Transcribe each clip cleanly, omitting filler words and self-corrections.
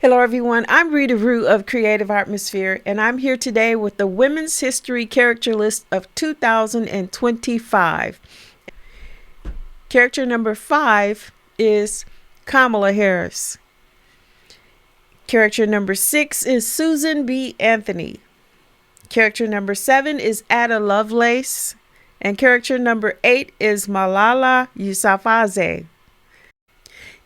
Hello everyone, I'm Rita Rue of Creative Atmosphere, and I'm here today with the Women's History Character List of 2025. Character number 5 is Kamala Harris. Character number 6 is Susan B. Anthony. Character number 7 is Ada Lovelace. And character number 8 is Malala Yousafzai.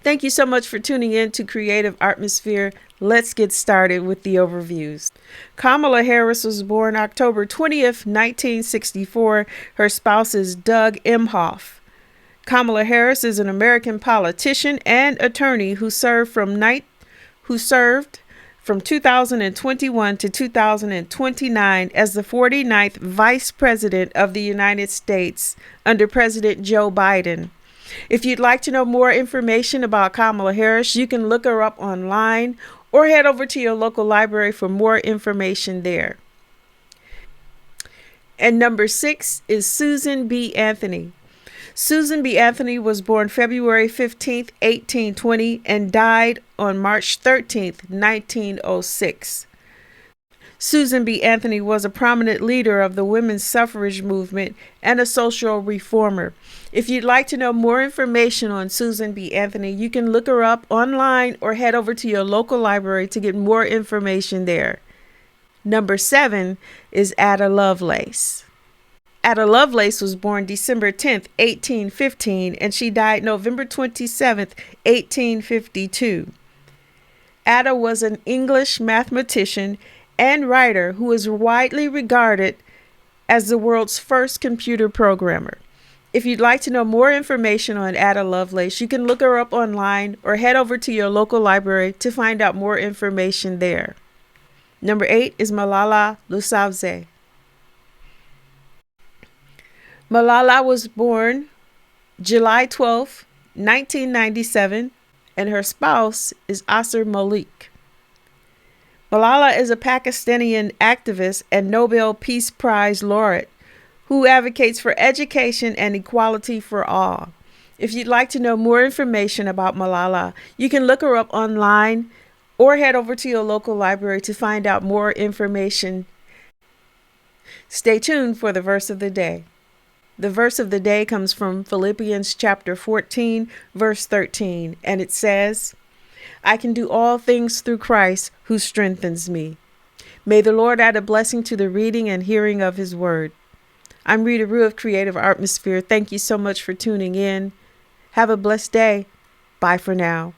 Thank you so much for tuning in to Creative Atmosphere. Let's get started with the overviews. Kamala Harris was born October 20th, 1964. Her spouse is Doug Emhoff. Kamala Harris is an American politician and attorney who served from 2021 to 2029 as the 49th Vice President of the United States under President Joe Biden. If you'd like to know more information about Kamala Harris, you can look her up online or head over to your local library for more information there. And number 6 is Susan B. Anthony. Susan B. Anthony was born February 15th, 1820 and died on March 13th, 1906. Susan B. Anthony was a prominent leader of the women's suffrage movement and a social reformer. If you'd like to know more information on Susan B. Anthony, you can look her up online or head over to your local library to get more information there. Number 7 is Ada Lovelace. Ada Lovelace was born December 10th, 1815, and she died November 27th, 1852. Ada was an English mathematician and writer who is widely regarded as the world's first computer programmer. If you'd like to know more information on Ada Lovelace, you can look her up online or head over to your local library to find out more information there. Number 8 is Malala Yousafzai. Malala was born July 12th, 1997, and her spouse is Asr Malik. Malala is a Pakistani activist and Nobel Peace Prize laureate who advocates for education and equality for all. If you'd like to know more information about Malala, you can look her up online or head over to your local library to find out more information. Stay tuned for the verse of the day. The verse of the day comes from Philippians chapter 14, verse 13, and it says, I can do all things through Christ who strengthens me. May the Lord add a blessing to the reading and hearing of his word. I'm Rita Rue of Creative Atmosphere. Thank you so much for tuning in. Have a blessed day. Bye for now.